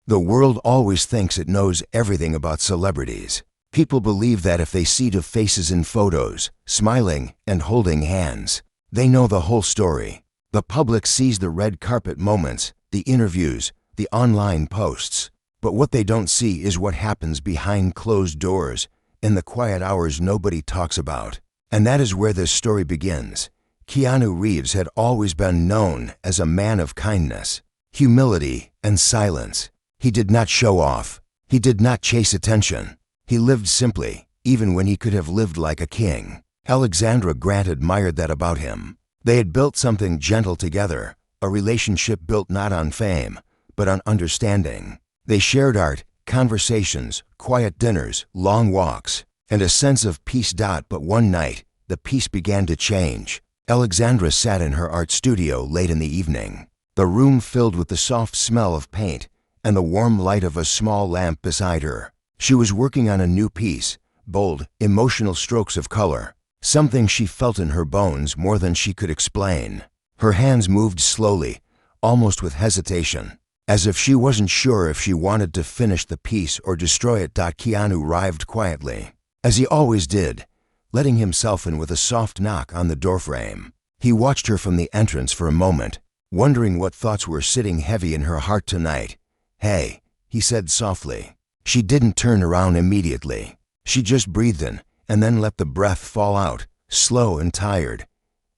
The world always thinks it knows everything about celebrities. People believe that if they see two faces in photos, smiling and holding hands, they know the whole story. The public sees the red carpet moments, the interviews, the online posts. But what they don't see is what happens behind closed doors, in the quiet hours nobody talks about. And that is where this story begins. Keanu Reeves had always been known as a man of kindness, humility, and silence. He did not show off. He did not chase attention. He lived simply, even when he could have lived like a king. Alexandra Grant admired that about him. They had built something gentle together, a relationship built not on fame, but on understanding. They shared art, conversations, quiet dinners, long walks, and a sense of peace. But one night, the peace began to change. Alexandra sat in her art studio late in the evening. The room filled with the soft smell of paint and the warm light of a small lamp beside her. She was working on a new piece, bold, emotional strokes of color, something she felt in her bones more than she could explain. Her hands moved slowly, almost with hesitation, as if she wasn't sure if she wanted to finish the piece or destroy it. Keanu arrived quietly, as he always did, letting himself in with a soft knock on the doorframe. He watched her from the entrance for a moment, wondering what thoughts were sitting heavy in her heart tonight. "Hey," he said softly. She didn't turn around immediately. She just breathed in and then let the breath fall out, slow and tired.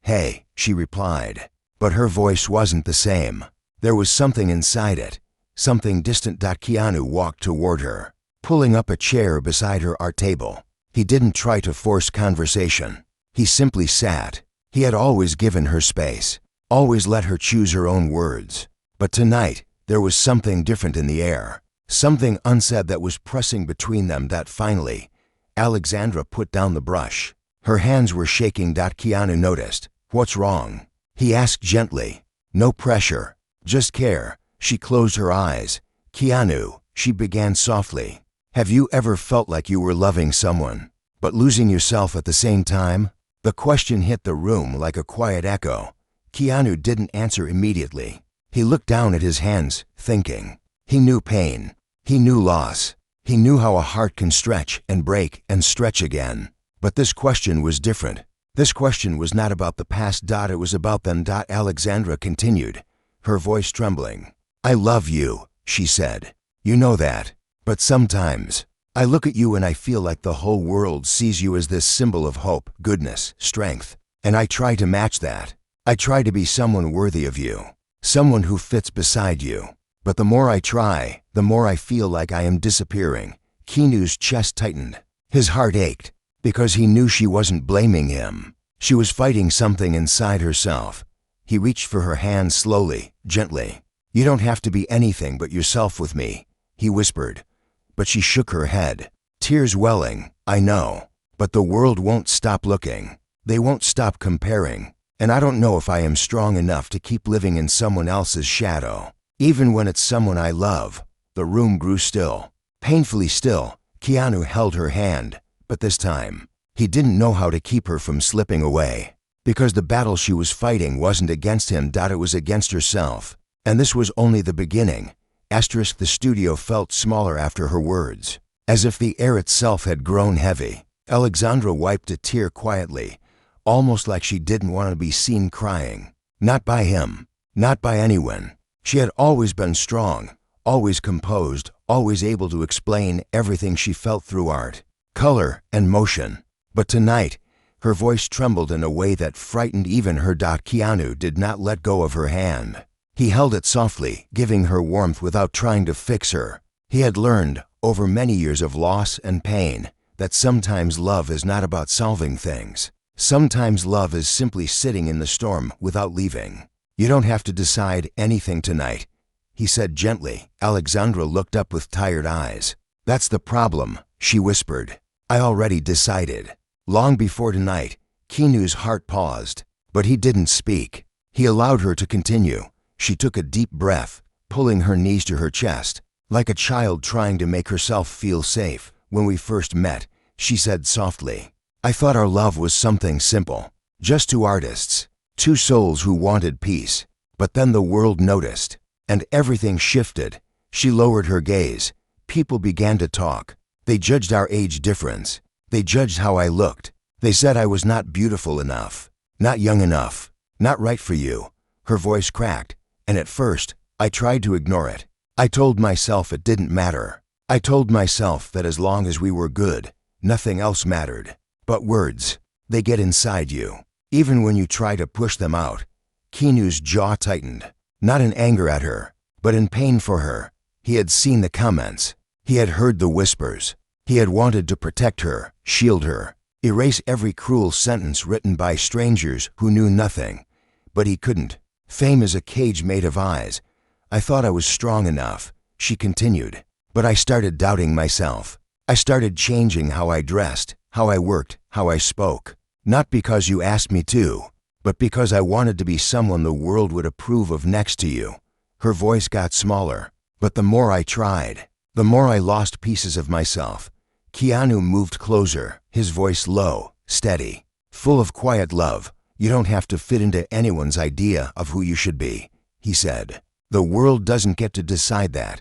"Hey," she replied. But her voice wasn't the same. There was something inside it, something distant. Keanu walked toward her, pulling up a chair beside her art table. He didn't try to force conversation. He simply sat. He had always given her space, always let her choose her own words. But tonight, there was something different in the air, something unsaid that was pressing between them. Finally, Alexandra put down the brush. Her hands were shaking. Keanu noticed. "What's wrong?" he asked gently. No pressure, just care. She closed her eyes. "Keanu," she began softly, "have you ever felt like you were loving someone, but losing yourself at the same time?" The question hit the room like a quiet echo. Keanu didn't answer immediately. He looked down at his hands, thinking. He knew pain. He knew loss. He knew how a heart can stretch and break and stretch again. But this question was different. This question was not about the past. It was about them. Alexandra continued, her voice trembling. "I love you," she said. "You know that. But sometimes, I look at you and I feel like the whole world sees you as this symbol of hope, goodness, strength. And I try to match that. I try to be someone worthy of you. Someone who fits beside you. But the more I try, the more I feel like I am disappearing." Keanu's chest tightened. His heart ached, because he knew she wasn't blaming him. She was fighting something inside herself. He reached for her hand slowly, gently. "You don't have to be anything but yourself with me," he whispered. But she shook her head, tears welling. "I know. But the world won't stop looking. They won't stop comparing. And I don't know if I am strong enough to keep living in someone else's shadow, even when it's someone I love." The room grew still, painfully still. Keanu held her hand, but this time, he didn't know how to keep her from slipping away. Because the battle she was fighting wasn't against him. It was against herself. And this was only the beginning. The studio felt smaller after her words, as if the air itself had grown heavy. Alexandra wiped a tear quietly, almost like she didn't want to be seen crying. Not by him, not by anyone. She had always been strong, always composed, always able to explain everything she felt through art, color, and motion. But tonight, her voice trembled in a way that frightened even her. Keanu did not let go of her hand. He held it softly, giving her warmth without trying to fix her. He had learned, over many years of loss and pain, that sometimes love is not about solving things. Sometimes love is simply sitting in the storm without leaving. "You don't have to decide anything tonight," he said gently. Alexandra looked up with tired eyes. "That's the problem," she whispered. "I already decided. Long before tonight." Keanu's heart paused, but he didn't speak. He allowed her to continue. She took a deep breath, pulling her knees to her chest, like a child trying to make herself feel safe. "When we first met," she said softly, "I thought our love was something simple, just two artists, two souls who wanted peace. But then the world noticed, and everything shifted. She lowered her gaze. People began to talk. They judged our age difference. They judged how I looked. They said I was not beautiful enough, not young enough, not right for you. Her voice cracked, and at first, I tried to ignore it. I told myself it didn't matter. I told myself that as long as we were good, nothing else mattered. But words, they get inside you, even when you try to push them out. Keanu's jaw tightened, not in anger at her, but in pain for her. He had seen the comments. He had heard the whispers. He had wanted to protect her, shield her, erase every cruel sentence written by strangers who knew nothing. But he couldn't. Fame is a cage made of eyes. I thought I was strong enough, she continued. But I started doubting myself. I started changing how I dressed, how I worked, how I spoke. Not because you asked me to, but because I wanted to be someone the world would approve of next to you. Her voice got smaller, but the more I tried, the more I lost pieces of myself. Keanu moved closer, his voice low, steady, full of quiet love. You don't have to fit into anyone's idea of who you should be, he said. The world doesn't get to decide that.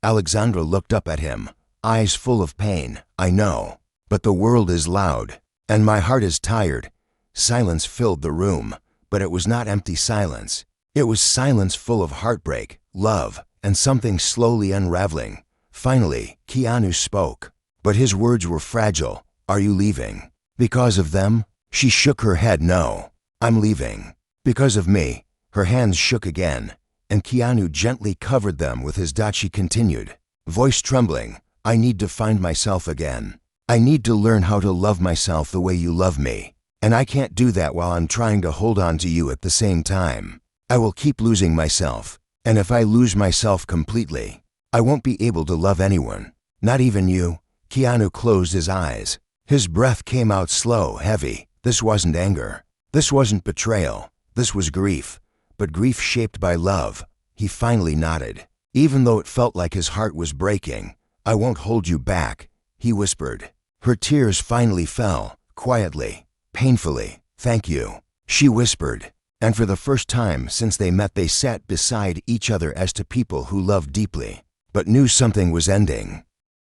Alexandra looked up at him, eyes full of pain. I know, but the world is loud, and my heart is tired. Silence filled the room, but it was not empty silence. It was silence full of heartbreak, love, and something slowly unraveling. Finally, Keanu spoke, but his words were fragile. Are you leaving? Because of them? She shook her head. No, I'm leaving. Because of me. Her hands shook again, and Keanu gently covered them with his dot. She continued, voice trembling, I need to find myself again. I need to learn how to love myself the way you love me. And I can't do that while I'm trying to hold on to you at the same time. I will keep losing myself, and if I lose myself completely, I won't be able to love anyone, not even you. Keanu closed his eyes. His breath came out slow, heavy. This wasn't anger. This wasn't betrayal. This was grief, but grief shaped by love. He finally nodded, even though it felt like his heart was breaking. I won't hold you back, he whispered. Her tears finally fell, quietly, painfully. Thank you, she whispered. And for the first time since they met, they sat beside each other as two people who loved deeply, but knew something was ending.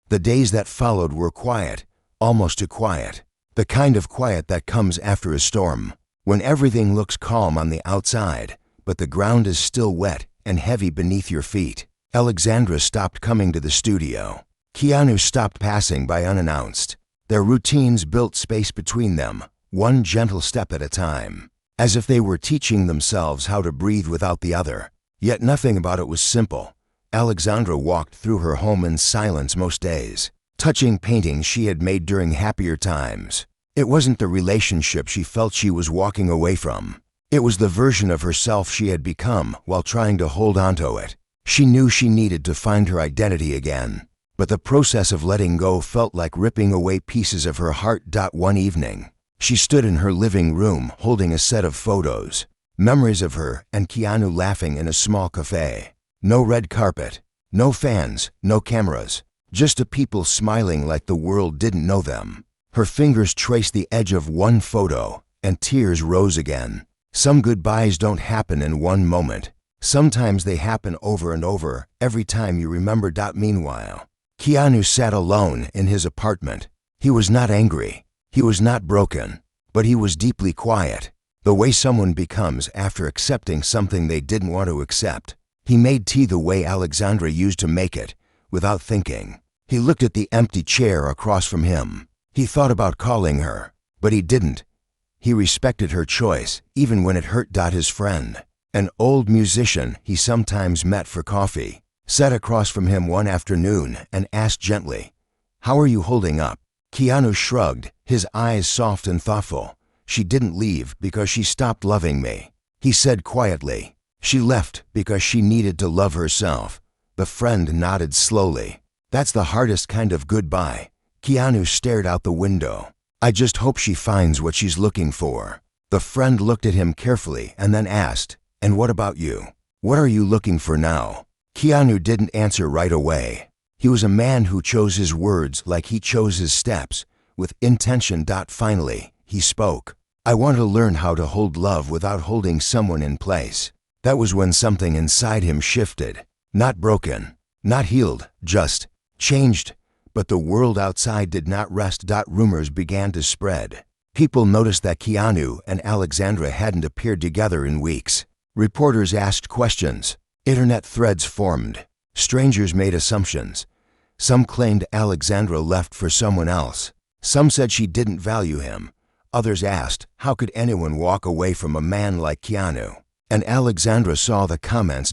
The days that followed were quiet, almost too quiet. The kind of quiet that comes after a storm, when everything looks calm on the outside, but the ground is still wet and heavy beneath your feet. Alexandra stopped coming to the studio. Keanu stopped passing by unannounced. Their routines built space between them, one gentle step at a time, as if they were teaching themselves how to breathe without the other. Yet nothing about it was simple. Alexandra walked through her home in silence most days, touching paintings she had made during happier times. It wasn't the relationship she felt she was walking away from. It was the version of herself she had become while trying to hold onto it. She knew she needed to find her identity again, but the process of letting go felt like ripping away pieces of her heart. One evening, she stood in her living room holding a set of photos, memories of her and Keanu laughing in a small cafe. No red carpet, no fans, no cameras, just a people smiling like the world didn't know them. Her fingers traced the edge of one photo, and tears rose again. Some goodbyes don't happen in one moment. Sometimes they happen over and over, every time you remember. Meanwhile, Keanu sat alone in his apartment. He was not angry. He was not broken. But he was deeply quiet, the way someone becomes after accepting something they didn't want to accept. He made tea the way Alexandra used to make it, without thinking. He looked at the empty chair across from him. He thought about calling her, but he didn't. He respected her choice, even when it hurt. His friend, an old musician he sometimes met for coffee, sat across from him one afternoon and asked gently, "How are you holding up?" Keanu shrugged, his eyes soft and thoughtful. "She didn't leave because she stopped loving me," he said quietly. "She left because she needed to love herself." The friend nodded slowly. "That's the hardest kind of goodbye." Keanu stared out the window. "I just hope she finds what she's looking for." The friend looked at him carefully and then asked, "And what about you? What are you looking for now?" Keanu didn't answer right away. He was a man who chose his words like he chose his steps, with intention. Finally, he spoke. "I want to learn how to hold love without holding someone in place." That was when something inside him shifted. Not broken, Not healed, just changed. But the world outside did not rest. Rumors began to spread. People noticed that Keanu and Alexandra hadn't appeared together in weeks. Reporters asked questions. Internet threads formed. Strangers made assumptions. Some claimed Alexandra left for someone else. Some said she didn't value him. Others asked, how could anyone walk away from a man like Keanu? And Alexandra saw the comments.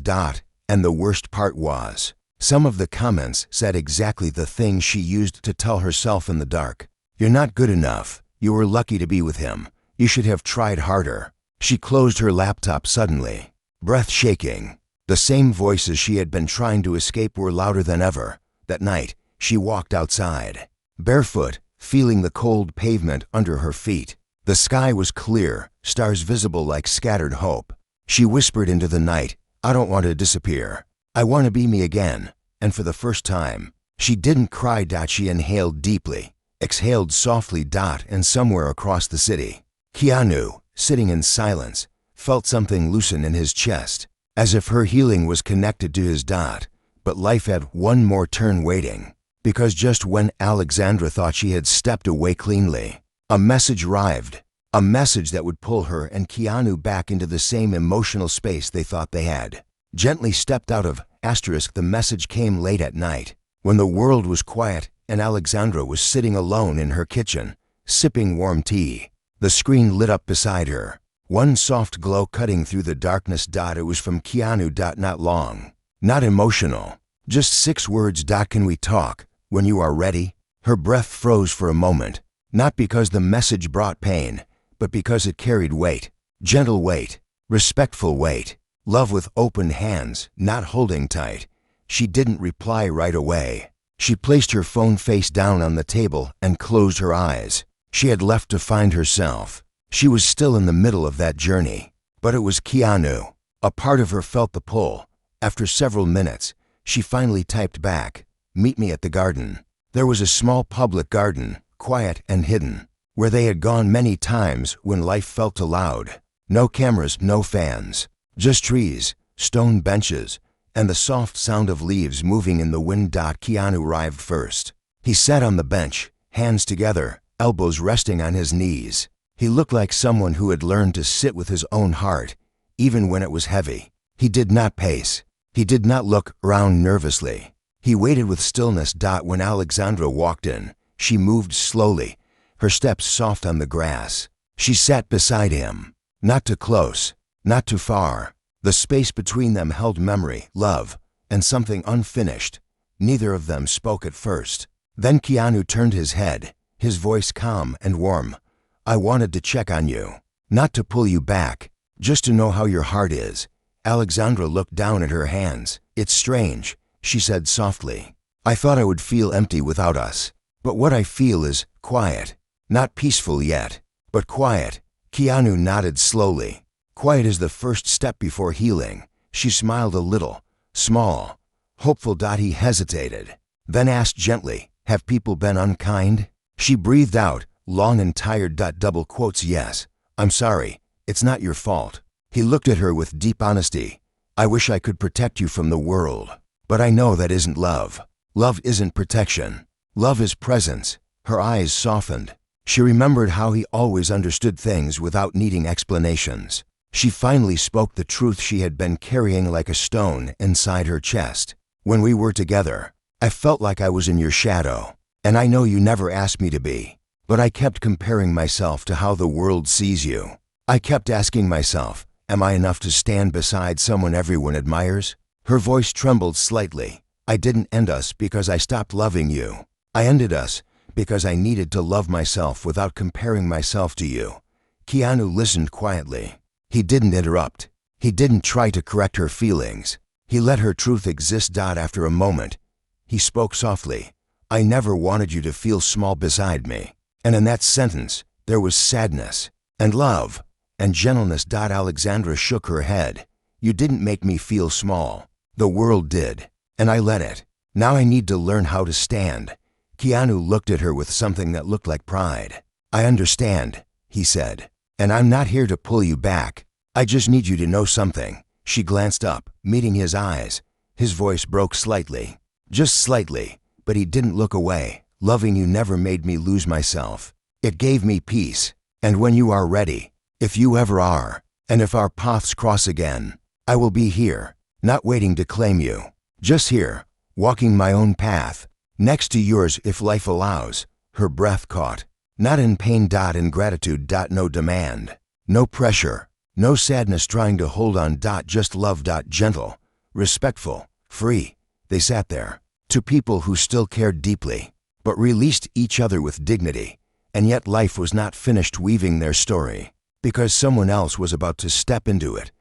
And the worst part was, some of the comments said exactly the thing she used to tell herself in the dark. You're not good enough. You were lucky to be with him. You should have tried harder. She closed her laptop suddenly, breath shaking. The same voices she had been trying to escape were louder than ever. That night, she walked outside, barefoot, feeling the cold pavement under her feet. The sky was clear, stars visible like scattered hope. She whispered into the night, I don't want to disappear. I want to be me again. And for the first time, she didn't cry. She inhaled deeply, exhaled softly. And somewhere across the city, Keanu, sitting in silence, felt something loosen in his chest, as if her healing was connected to his. But life had one more turn waiting, because just when Alexandra thought she had stepped away cleanly, a message arrived, a message that would pull her and Keanu back into the same emotional space they thought they had. Gently stepped out of *. The message came late at night, when the world was quiet and Alexandra was sitting alone in her kitchen, sipping warm tea. The screen lit up beside her, one soft glow cutting through the darkness. It was from Keanu. Not long, not emotional, just 6 words. Can we talk when you are ready? Her breath froze for a moment, not because the message brought pain, but because it carried weight, gentle weight, respectful weight. Love with open hands, not holding tight. She didn't reply right away. She placed her phone face down on the table and closed her eyes. She had left to find herself. She was still in the middle of that journey. But it was Keanu. A part of her felt the pull. After several minutes, she finally typed back, meet me at the garden. There was a small public garden, quiet and hidden, where they had gone many times when life felt too loud. No cameras, no fans. Just trees, stone benches, and the soft sound of leaves moving in the wind. Keanu arrived first. He sat on the bench, hands together, elbows resting on his knees. He looked like someone who had learned to sit with his own heart, even when it was heavy. He did not pace. He did not look around nervously. He waited with stillness. When Alexandra walked in, she moved slowly, her steps soft on the grass. She sat beside him, not too close, not too far. The space between them held memory, love, and something unfinished. Neither of them spoke at first. Then Keanu turned his head, his voice calm and warm. I wanted to check on you, not to pull you back, just to know how your heart is. Alexandra looked down at her hands. It's strange, she said softly. I thought I would feel empty without us. But what I feel is quiet. Not peaceful yet, but quiet. Keanu nodded slowly. Quiet is the first step before healing. She smiled a little, small, hopeful. He hesitated, then asked gently, have people been unkind? She breathed out, long and tired. Double quotes, yes. I'm sorry. It's not your fault. He looked at her with deep honesty. I wish I could protect you from the world. But I know that isn't love. Love isn't protection. Love is presence. Her eyes softened. She remembered how he always understood things without needing explanations. She finally spoke the truth she had been carrying like a stone inside her chest. When we were together, I felt like I was in your shadow. And I know you never asked me to be. But I kept comparing myself to how the world sees you. I kept asking myself, am I enough to stand beside someone everyone admires? Her voice trembled slightly. I didn't end us because I stopped loving you. I ended us because I needed to love myself without comparing myself to you. Keanu listened quietly. He didn't interrupt. He didn't try to correct her feelings. He let her truth exist. After a moment, he spoke softly. I never wanted you to feel small beside me. And in that sentence, there was sadness, and love, and gentleness. Alexandra shook her head. You didn't make me feel small. The world did, and I let it. Now I need to learn how to stand. Keanu looked at her with something that looked like pride. I understand, he said. And I'm not here to pull you back. I just need you to know something. She glanced up, meeting his eyes. His voice broke slightly. Just slightly, but he didn't look away. Loving you never made me lose myself. It gave me peace. And when you are ready, if you ever are, and if our paths cross again, I will be here, not waiting to claim you. Just here, walking my own path, next to yours if life allows. Her breath caught. Not in pain. In gratitude. No demand. No pressure. No sadness trying to hold on. Just love. Gentle, respectful, free. They sat there. Two people who still cared deeply, but released each other with dignity. And yet life was not finished weaving their story, because someone else was about to step into it.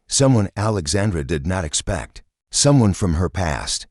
Someone Alexandra did not expect. Someone from her past.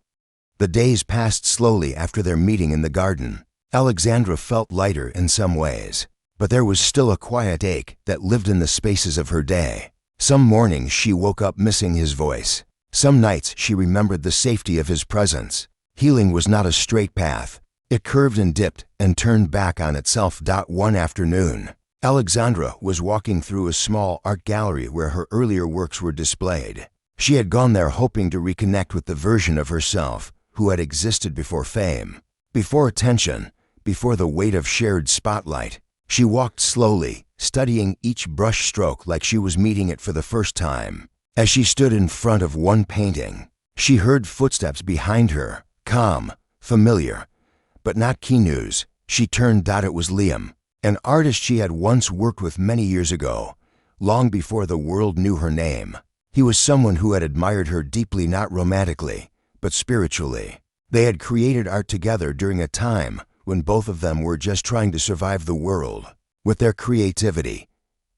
The days passed slowly after their meeting in the garden. Alexandra felt lighter in some ways, but there was still a quiet ache that lived in the spaces of her day. Some mornings she woke up missing his voice. Some nights she remembered the safety of his presence. Healing was not a straight path. It curved and dipped and turned back on itself. One afternoon, Alexandra was walking through a small art gallery where her earlier works were displayed. She had gone there hoping to reconnect with the version of herself who had existed before fame, before attention, before the weight of shared spotlight. She walked slowly, studying each brush stroke like she was meeting it for the first time. As she stood in front of one painting, she heard footsteps behind her, calm, familiar, but not Keanu's. She turned. It was Liam, an artist she had once worked with many years ago, long before the world knew her name. He was someone who had admired her deeply, not romantically, but spiritually. They had created art together during a time when both of them were just trying to survive the world with their creativity.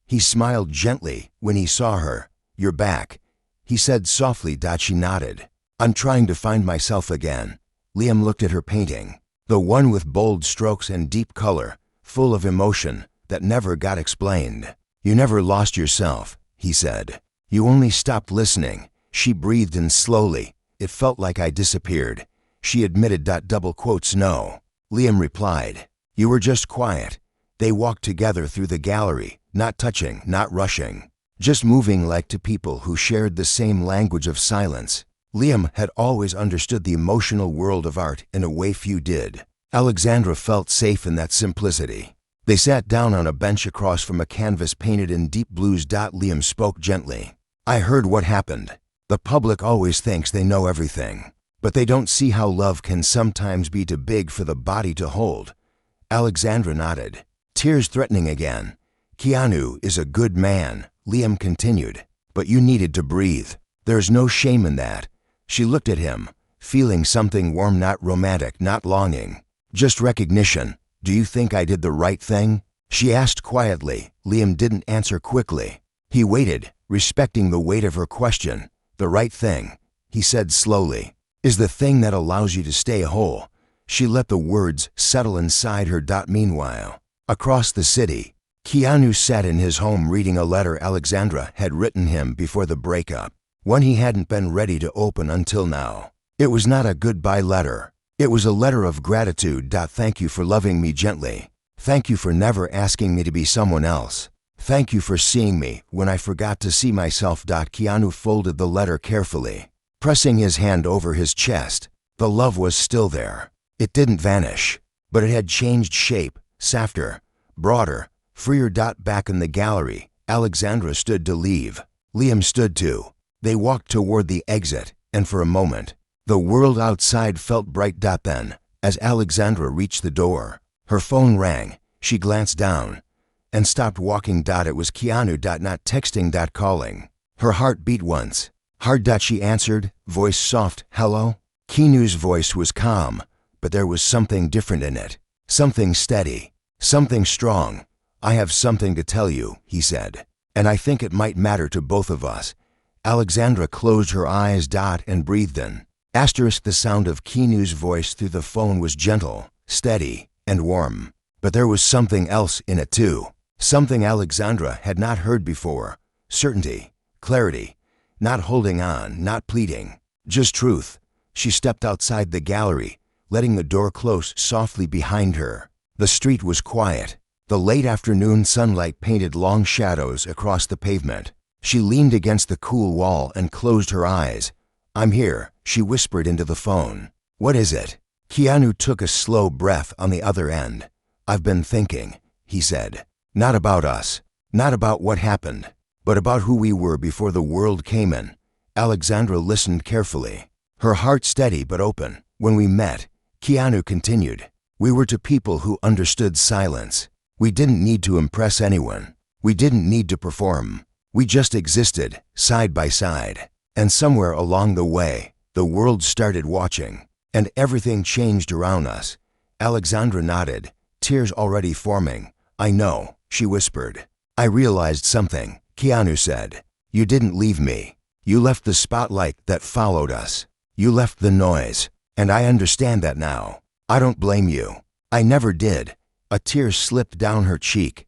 He smiled gently when he saw her. "You're back," he said softly. She nodded. "I'm trying to find myself again." Liam looked at her painting, the one with bold strokes and deep color, full of emotion that never got explained. "You never lost yourself," he said. "You only stopped listening." She breathed in slowly. "It felt like I disappeared," she admitted. No. Liam replied, "You were just quiet." They walked together through the gallery, not touching, not rushing, just moving like two people who shared the same language of silence. Liam had always understood the emotional world of art in a way few did. Alexandra felt safe in that simplicity. They sat down on a bench across from a canvas painted in deep blues. Liam spoke gently. "I heard what happened. The public always thinks they know everything, but they don't see how love can sometimes be too big for the body to hold." Alexandra nodded, tears threatening again. "Keanu is a good man," Liam continued, "but you needed to breathe. There's no shame in that." She looked at him, feeling something warm, not romantic, not longing, just recognition. "Do you think I did the right thing?" she asked quietly. Liam didn't answer quickly. He waited, respecting the weight of her question. "The right thing," he said slowly, "is the thing that allows you to stay whole." She let the words settle inside her. Meanwhile, across the city, Keanu sat in his home reading a letter Alexandra had written him before the breakup, one he hadn't been ready to open until now. It was not a goodbye letter. It was a letter of gratitude. "Thank you for loving me gently. Thank you for never asking me to be someone else. Thank you for seeing me when I forgot to see myself." Keanu folded the letter carefully, pressing his hand over his chest. The love was still there. It didn't vanish, but it had changed shape, softer, broader, freer. Back in the gallery, Alexandra stood to leave. Liam stood too. They walked toward the exit, and for a moment, the world outside felt bright. Then, as Alexandra reached the door, her phone rang. She glanced down and stopped walking. It was Keanu. Not texting. Calling. Her heart beat once. Hard. She answered, voice soft. "Hello?" Keanu's voice was calm, but there was something different in it. Something steady. Something strong. "I have something to tell you," he said, "and I think it might matter to both of us." Alexandra closed her eyes. And breathed in. The sound of Keanu's voice through the phone was gentle, steady, and warm. But there was something else in it too. Something Alexandra had not heard before. Certainty, clarity, not holding on, not pleading, just truth. She stepped outside the gallery, letting the door close softly behind her. The street was quiet. The late afternoon sunlight painted long shadows across the pavement. She leaned against the cool wall and closed her eyes. "I'm here," she whispered into the phone. What is it? Keanu took a slow breath on the other end. I've been thinking, he said. Not about us, not about what happened, but about who we were before the world came in. Alexandra listened carefully, her heart steady but open. When we met, Keanu continued, we were two people who understood silence. We didn't need to impress anyone. We didn't need to perform. We just existed, side by side. And somewhere along the way, the world started watching, and everything changed around us. Alexandra nodded, tears already forming. I know, she whispered. I realized something, Keanu said. You didn't leave me. You left the spotlight that followed us. You left the noise, and I understand that now. I don't blame you. I never did. A tear slipped down her cheek.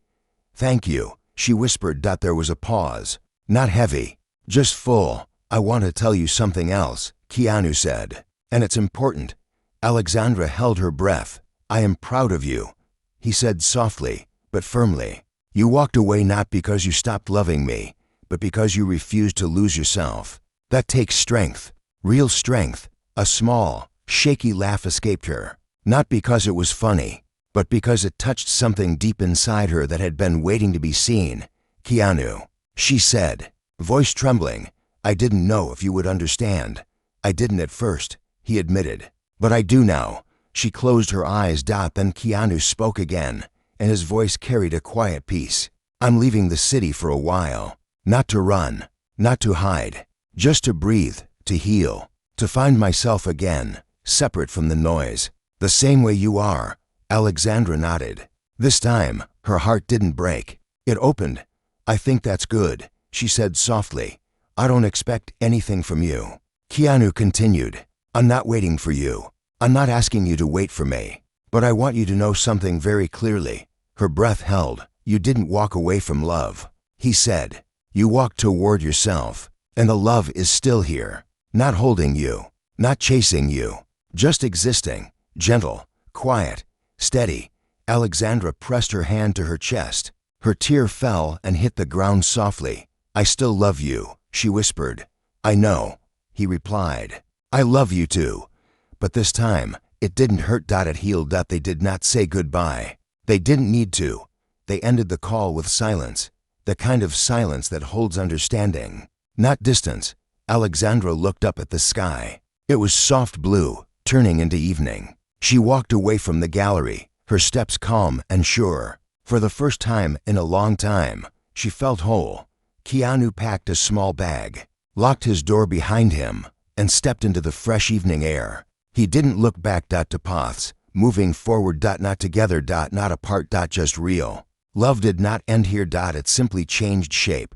Thank you, she whispered. There was a pause. Not heavy, just full. I want to tell you something else, Keanu said. And it's important. Alexandra held her breath. I am proud of you, he said softly, but firmly. You walked away not because you stopped loving me, but because you refused to lose yourself. That takes strength, real strength. A small, shaky laugh escaped her. Not because it was funny, but because it touched something deep inside her that had been waiting to be seen. Keanu, she said, voice trembling. I didn't know if you would understand. I didn't at first, he admitted. But I do now. She closed her eyes. Then Keanu spoke again, and his voice carried a quiet peace. I'm leaving the city for a while. Not to run, not to hide, just to breathe, to heal, to find myself again, separate from the noise. The same way you are. Alexandra nodded. This time, her heart didn't break. It opened. I think that's good, she said softly. I don't expect anything from you. Keanu continued. I'm not waiting for you. I'm not asking you to wait for me. But I want you to know something very clearly. Her breath held. You didn't walk away from love, he said. You walked toward yourself. And the love is still here. Not holding you. Not chasing you. Just existing. Gentle. Quiet. Steady. Alexandra pressed her hand to her chest. Her tear fell and hit the ground softly. I still love you, she whispered. I know, he replied. I love you too. But this time, it didn't hurt. It healed. They did not say goodbye. They didn't need to. They ended the call with silence. The kind of silence that holds understanding, not distance. Alexandra looked up at the sky. It was soft blue, turning into evening. She walked away from the gallery, her steps calm and sure. For the first time in a long time, she felt whole. Keanu packed a small bag, locked his door behind him, and stepped into the fresh evening air. He didn't look back. To paths, moving forward. Not together. Not apart. Just real. Love did not end here. It simply changed shape.